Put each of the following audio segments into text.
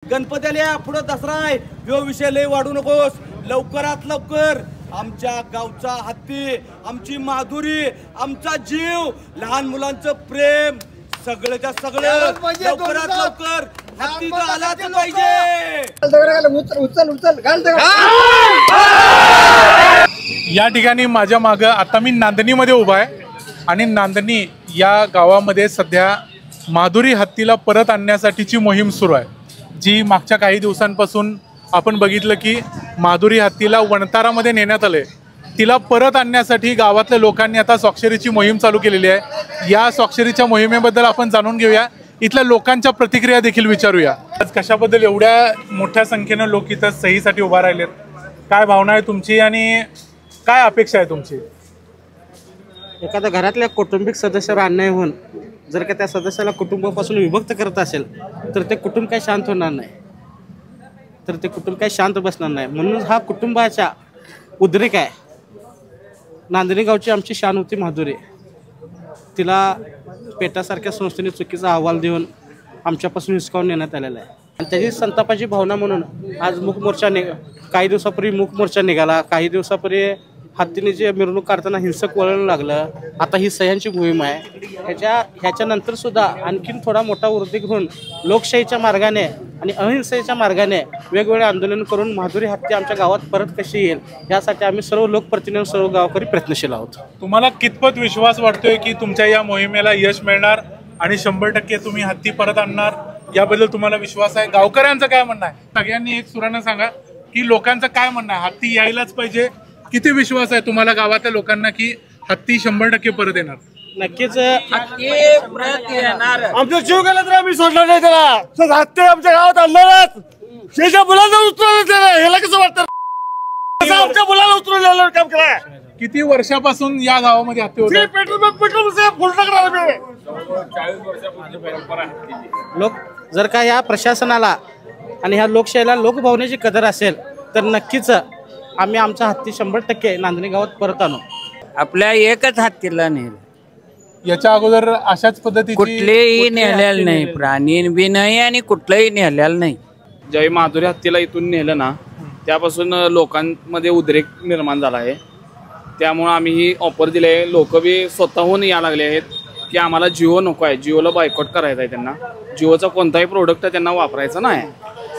गणपतीला पुढे दसरा आहे, जो विषय लय वाढू नकोस। लवकरात लवकर आमच्या गावचा हत्ती, आमची माधुरी, आमचा जीव, लहान मुलांचं प्रेम, सगळ्याच्या सगळं लवकरात लवकर हत्तीचं आलाच पाहिजे। या ठिकाणी माझ्या मागे आता मी नांदणीमध्ये उभा आहे आणि नांदणी या गावामध्ये सध्या माधुरी हत्तीला परत आणण्यासाठीची मोहीम सुरू आहे, जी मागच्या काही दिवसांपासून आपण बघितलं की माधुरी हत्तीला वणतारामध्ये नेण्यात आले। तिला परत आणण्यासाठी गावातल्या लोकांनी आता स्वाक्षरीची मोहीम चालू केलेली आहे। या स्वाक्षरीच्या मोहिमेबद्दल आपण जाणून घेऊया, इथल्या लोकांच्या प्रतिक्रिया देखील विचारूया। आज कशाबद्दल एवढ्या मोठ्या संख्येने लोक इथं सहीसाठी उभा राहिलेत, काय भावना आहे तुमची आणि काय अपेक्षा आहे तुमची? एखाद्या घरातल्या कौटुंबिक सदस्यावर अन्याय होऊन जर का त्या सदस्याला कुटुंबापासून विभक्त करत असेल तर ते कुटुंब काही शांत होणार नाही, तर ते कुटुंब काही शांत बसणार नाही। म्हणून हा कुटुंबाचा उद्रेक आहे। नांदणी गावची आमची शान होती माधुरी, तिला पेटासारख्या संस्थेने चुकीचा अहवाल देऊन आमच्यापासून हिसकावून नेण्यात आलेला आहे आणि त्याची संतापाची भावना म्हणून आज मूक मोर्चा काही दिवसापूर्वी मूक मोर्चा निघाला। काही दिवसापूर्वी हत्तीने जे मिरवणूक काढताना हिंसक वळण लागलं। आता ही सह्यांची मोहीम आहे। ह्याच्यानंतर सुद्धा आणखीन थोडा मोठा उद्रेक होऊन लोकशाहीच्या मार्गाने आणि अहिंसेच्या मार्गाने वेगवेगळे आंदोलन करून माधुरी हत्ती आमच्या गावात परत कशी येईल यासाठी आम्ही सर्व लोकप्रतिनिधी, सर्व गावकरी प्रयत्नशील आहोत। तुम्हाला कितपत विश्वास वाटतोय की तुमच्या या मोहिमेला यश मिळणार आणि 100% तुम्ही हत्ती परत आणणार, याबद्दल तुम्हाला विश्वास आहे? गावकऱ्यांचं काय म्हणणं आहे? सगळ्यांनी एक सुरानं सांगा की लोकांचं काय म्हणणं आहे, हत्ती यायलाच पाहिजे? किती विश्वास आहे तुम्हाला गावातल्या लोकांना की हत्ती 100% परत येणार? नक्कीच आमचा जीव गेला तर आम्ही सोडणार नाही त्याला। हत्ती आमच्या गावात आणणारच, शेच्या मुलाला उचलून त्याला, ह्याला कसं वाटतं आमच्या मुलाला उचलून काम करा। किती वर्षापासून या गावामध्ये हत्ती होते? लोक जर का या प्रशासनाला आणि ह्या लोकशाहीला लोकभावनेची कदर असेल तर नक्कीच आम्ही आमचा हत्ती 100% नांदणी गावात परत आणू। आपल्या एकच हत्तीला नेल, याच्या अगोदर अशाच पद्धतीची कुठलेही नेलेलं नाही, प्राणी बी नाही आणि कुठलंही नेलेलं नाही। ज्यावेळी माधुरी हत्तीला इथून नेलं ना, त्यापासून लोकांमध्ये उद्रेक निर्माण झाला आहे। त्यामुळे आम्ही ही ऑफर दिली आहे। लोक बी स्वतःहून या लागले आहेत की आम्हाला जिओ नको आहे, जिओला बायकॉट करायचं आहे, त्यांना जिओचा कोणताही प्रोडक्ट त्यांना वापरायचा नाही।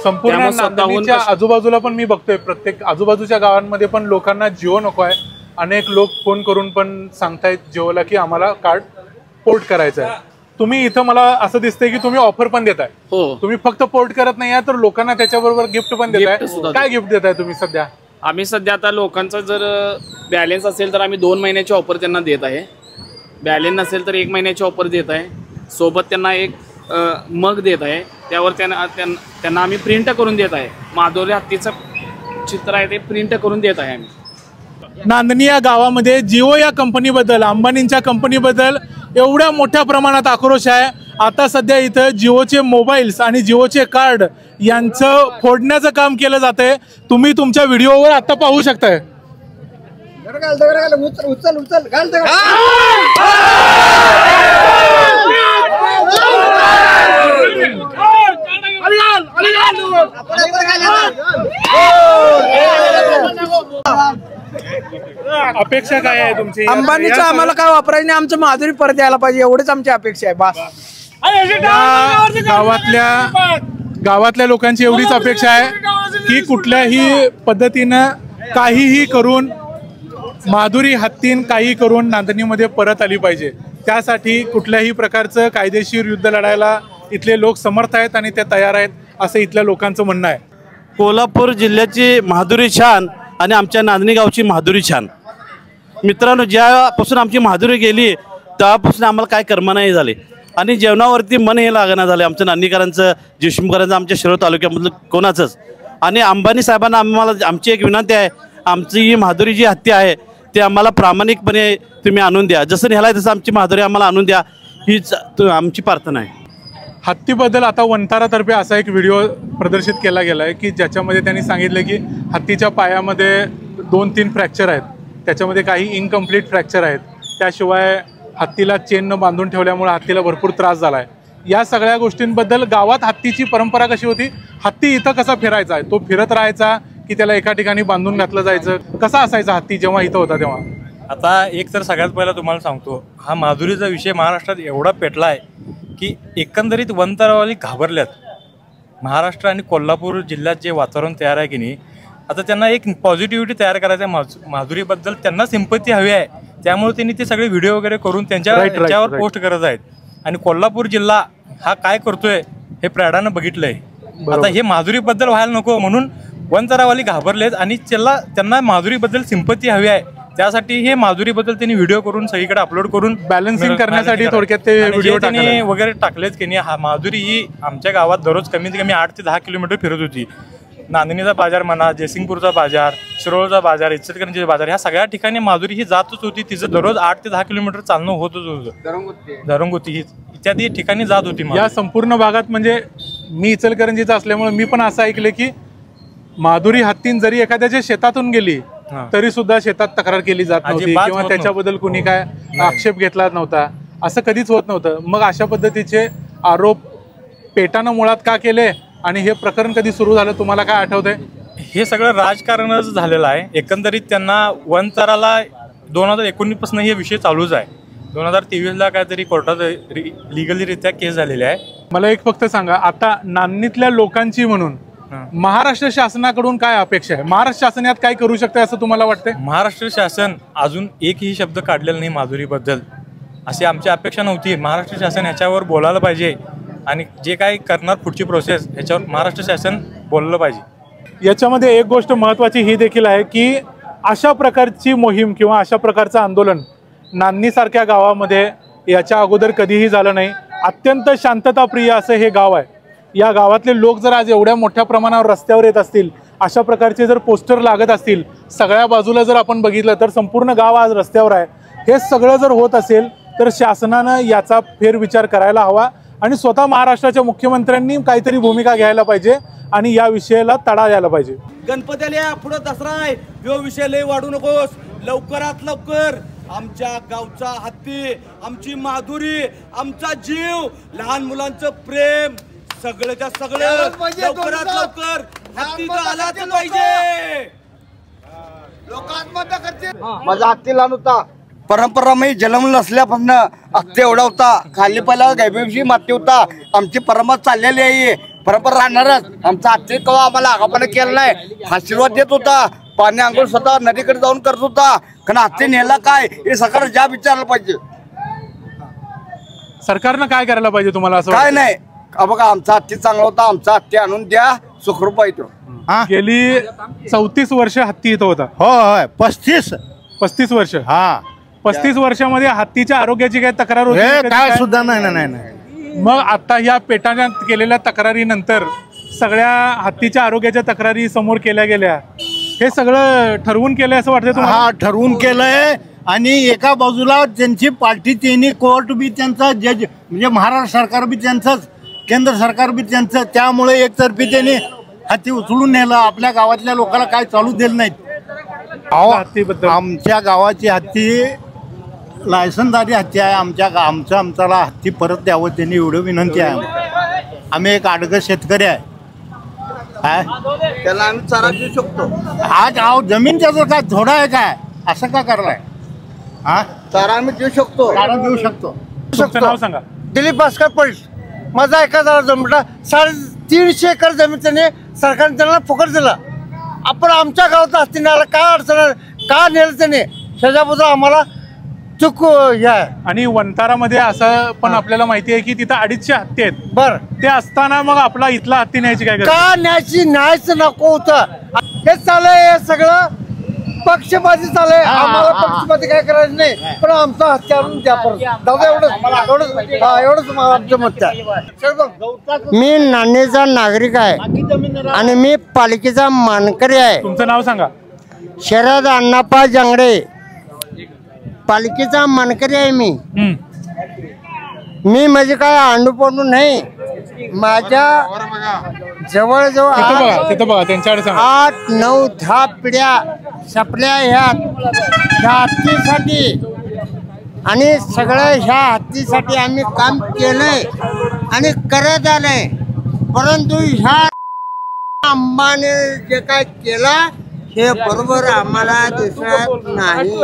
संपूर्ण नांदणीच्या आजूबाजूला पण मी बघतोय, प्रत्येक आजूबाजूच्या गावांमध्ये पण लोकांना जिओ नको आहे। अनेक लोक फोन करून पण सांगतायत जिओला की आम्हाला कार्ड पोर्ट करायचं आहे। तुम्ही इथं मला असं दिसतंय की तुम्ही ऑफर पण देताय। हो, तुम्ही फक्त पोर्ट करत नाही आहे तर लोकांना त्याच्याबरोबर गिफ्ट पण देताय। काय गिफ्ट देताय तुम्ही सध्या? आम्ही सध्या आता लोकांचा जर बॅलेन्स असेल तर आम्ही 2 महिन्याची ऑफर त्यांना देत आहे, बॅलेन्स नसेल तर 1 महिन्याची ऑफर देत आहे। सोबत त्यांना एक मग देत आहे, त्यावर त्यांना आम्ही प्रिंट करून देत आहे। माधुरी हत्तीचं चित्र आहे ते प्रिंट करून देत आहे आम्ही। नांदणी या गावामध्ये जिओ या कंपनीबद्दल, अंबानींच्या कंपनीबद्दल एवढ्या मोठ्या प्रमाणात आक्रोश आहे। आता सध्या इथं जिओचे मोबाईल्स आणि जिओचे कार्ड यांचं फोडण्याचं काम केलं जातंय। तुम्ही तुमच्या व्हिडिओवर आता पाहू शकताय। अपेक्षा काय आहे तुमची? अंबानीचं आम्हाला काय वापरायचं नाही, आमचं माधुरी परत यायला पाहिजे एवढीच आमची अपेक्षा आहे बस। गावातल्या लोकांची एवढीच अपेक्षा आहे की कुठल्याही पद्धतीनं काहीही करून माधुरी हत्तीन काही करून नांदणीमध्ये परत आली पाहिजे। त्यासाठी कुठल्याही प्रकारचं कायदेशीर युद्ध लढायला इथले लोक समर्थ आहेत आणि ते तयार आहेत, असं इथल्या लोकांचं म्हणणं आहे। कोल्हापूर जिल्ह्याची माधुरी छान आणि आमच्या नांदणी गावची माधुरी छान। मित्रांनो, ज्यापासून आमची माधुरी गेली तेव्हापासून आम्हाला काय कर्म नाही झाले आणि जेवणावरती मन हे लागणं झालं आमचं नांदणीकरांचं, देशमुखकरांचं, आमच्या शिरोळ तालुक्यामधलं कोणाचंच। आणि अंबानी साहेबांना आम्हाला आमची एक विनंती आहे, आमची ही माधुरी जी हत्ती आहे ती आम्हाला प्रामाणिकपणे तुम्ही आणून द्या, जसं नेला तसं आमची माधुरी आम्हाला आणून द्या, हीच आमची प्रार्थना आहे। हत्तीबद्दल आता वंतारातर्फे असा एक व्हिडिओ प्रदर्शित केला गेला आहे की ज्याच्यामध्ये त्यांनी सांगितलं की हत्तीच्या पायामध्ये 2-3 फ्रॅक्चर आहेत, त्याच्यामध्ये काही इनकम्प्लीट फ्रॅक्चर आहेत, त्याशिवाय हत्तीला चेन न बांधून ठेवल्यामुळे हत्तीला भरपूर त्रास झाला आहे। या सगळ्या गोष्टींबद्दल, गावात हत्तीची परंपरा कशी होती, हत्ती इथं कसा फिरायचा, तो फिरत राहायचा की त्याला एका ठिकाणी बांधून घातलं जायचं, कसा असायचा हत्ती जेव्हा इथं होता तेव्हा? आता एक तर सगळ्यात पहिला तुम्हाला सांगतो, हा माधुरीचा विषय महाराष्ट्रात एवढा पेटला आहे की एकंदरीत वनतरावाली घाबरल्यात. महाराष्ट्र आणि कोल्हापूर जिल्ह्यात जे वातावरण तयार आहे की नाही, आता त्यांना एक पॉझिटिव्हिटी तयार करायचं आहे माधुरीबद्दल, त्यांना सिंपती हवी आहे. त्यामुळे त्यांनी ते सगळे व्हिडिओ वगैरे करून त्यांच्यावर पोस्ट करत आहेत. आणि कोल्हापूर जिल्हा हा काय करतोय हे प्राडानं बघितलंय. आता हे माधुरीबद्दल व्हायला नको म्हणून वनतरावाली घाबरलेत आणि त्यांना माधुरीबद्दल सिंपती हवी आहे. त्यासाठी हे माधुरीबद्दल त्यांनी व्हिडिओ करून सगळीकडे अपलोड करून बॅलन्सिंग करण्यासाठी थोडक्यात ते व्हिडिओ वगैरे टाकलेत की नाही. माधुरी ही आमच्या गावात दररोज कमीत कमी 8 ते 10 किलोमीटर फिरत होती. नांदणीचा बाजार म्हणा, जयसिंगपूरचा बाजार, शिरोळचा बाजार, इचलकरंजीचा बाजार, ह्या सगळ्या ठिकाणी माधुरी ही जातच होती. तिचं दररोज 8 ते 10 किलोमीटर चालणं होतच होतं. धरंगोती ही इत्यादी ठिकाणी जात होती. या संपूर्ण भागात म्हणजे मी इचलकरंजीचा असल्यामुळे मी पण असं ऐकलं की माधुरी हत्तीन जरी एखाद्याच्या शेतातून गेली तरी सुद्धा शेतात तक्रार केली जात नव्हती किंवा त्याच्याबद्दल कुणी काय आक्षेप घेतला नव्हता, असं कधीच होत नव्हतं. मग अशा पद्धतीचे आरोप पेटानं मुळात का केले आणि हे प्रकरण कधी सुरू झालं, तुम्हाला काय आठवतंय? हे सगळं राजकारणच झालेलं आहे. एकंदरीत त्यांना वनतराला 2019 पासून हे विषय चालूच आहे. 2023ला काहीतरी कोर्टात लिगलीरित्या केस झालेली आहे. मला एक फक्त सांगा, आता नांदणीतल्या लोकांची म्हणून महाराष्ट्र शासनाकडून काय अपेक्षा आहे? महाराष्ट्र शासन यात काय करू शकते असं तुम्हाला वाटतंय? महाराष्ट्र शासन अजून एकही शब्द काढलेला नाही माधुरीबद्दल, अशी आमची अपेक्षा नव्हती. महाराष्ट्र शासन ह्याच्यावर बोलायला पाहिजे आणि जे काय करणार पुढची प्रोसेस ह्याच्यावर महाराष्ट्र शासन बोललं पाहिजे. याच्यामध्ये एक गोष्ट महत्त्वाची ही देखील आहे की अशा प्रकारची मोहीम किंवा अशा प्रकारचं आंदोलन नांदणीसारख्या गावामध्ये याच्या अगोदर कधीही झालं नाही. अत्यंत शांतताप्रिय असं हे गाव आहे. या गावातले लोक जर आज एवढ्या मोठ्या प्रमाणावर रस्त्यावर येत असतील, अशा प्रकारचे जर पोस्टर लागत असतील, सगळ्या बाजूला जर आपण बघितलं तर संपूर्ण गाव आज रस्त्यावर आहे. हे सगळं जर होत असेल तर शासनानं याचा फेरविचार करायला हवा आणि स्वतः महाराष्ट्राच्या मुख्यमंत्र्यांनी काहीतरी भूमिका घ्यायला पाहिजे आणि या विषयाला तडा द्यायला पाहिजे. गणपतीला पुढे दसरा आहे, जो विषय लय वाढू नकोस. लवकरात लवकर आमच्या गावचा हत्ती, आमची माधुरी, आमचा जीव, लहान मुलांचं प्रेम, सगळ्याच्या सगळं लवकरात लवकर हत्तीचं आलाच पाहिजे. माझा हत्ती लहान होता, परंपरा मी जन्म नसल्यापासून हत्ती एवढा होता. खाली पहिला गायबीशी माती होता. आमची परंपरा चाललेली आहे, परंपरा राहणारच. आमचा हत्ती कवा आम्हाला आगापणा केला नाही, आशीर्वाद देत होता. पाणी आंघोळ स्वतः नदीकडे जाऊन करत होता. कारण हत्ती नेला काय हे सरकार ज्या विचारलं पाहिजे. सरकारनं काय करायला पाहिजे तुम्हाला असं? काय नाही, बघा आमचा हत्ती चांगला होता, आमचा हत्ती आणून द्या, सुखरूप आहे तो. गेली 34 वर्ष हत्ती इथं होता. होय 35 वर्ष. हा 35 वर्षामध्ये हत्तीच्या आरोग्याची काय तक्रार होती? काय सुद्धा नाही. मग आता या पेटाण्यात केलेल्या तक्रारीनंतर सगळ्या हत्तीच्या आरोग्याच्या तक्रारी समोर केल्या गेल्या. हे सगळं ठरवून केलंय असं वाटतं तुम्हाला? हा ठरवून केलंय आणि एका बाजूला त्यांची पार्टी, त्यांनी कोर्ट बी त्यांचा, जज म्हणजे महाराष्ट्र सरकार बी त्यांचंच, केंद्र सरकार बी त्यांचं. त्यामुळे एकतर्फी त्यांनी हत्ती उचलून नेलं. आपल्या गावातल्या लोकांना काय चालू दिलं नाहीत. आमच्या गावाची हत्ती लायसनदारी हत्ती आहे. आमच्याला हत्ती परत द्यावं त्यांनी एवढं विनंती आहे. आम्ही एक आडगं शेतकरी आहे. त्याला आम्ही चारा देऊ शकतो. आज जमीन त्याचं काय थोडं आहे काय, असं का करलाय? चारा आम्ही देऊ शकतो. चारा देऊ शकतो. तुमचं नाव सांगा. दिलीप भास्कर पळी. माझा एका जरा जमीन 350 एकर जमीन त्याने सरकारने त्यांना फुकट दिला. आपण आमच्या गावात हत्ती न्यायला काय अडचण, का नेलं त्याने, त्याच्याबद्दल आम्हाला चूक हे आहे. आणि वंतारामध्ये असं पण आपल्याला माहिती आहे की तिथं 250 हत्ती आहेत. बर ते असताना मग आपला इथला हत्ती न्यायची काय का न्यायचं नको होतं. हे चालय, हे सगळं पक्षपाती चालय. आम्हाला पक्षपाती काय करायचं नाही, पण आमचा हत्ती आणून द्या परत. एवढंच आमचं मत आहे. मी नांदणीचा नागरिक आहे आणि मी पालिकेचा मानकरी आहे. तुमचं नाव सांगा. शरद अण्णाप्पा जंगडे, पालिकेचा मानकरी आहे मी. म्हणजे काय अंडू पडू नाही. माझ्या जवळजवळ 8, 9, 10 पिढ्या सपल्या ह्या हत्तीसाठी आणि सगळं ह्या हत्तीसाठी आम्ही काम केलंय. आणि करत आलंय, परंतु ह्या अंबाने जे काय केलं हे बरोबर आम्हाला दिसत नाही.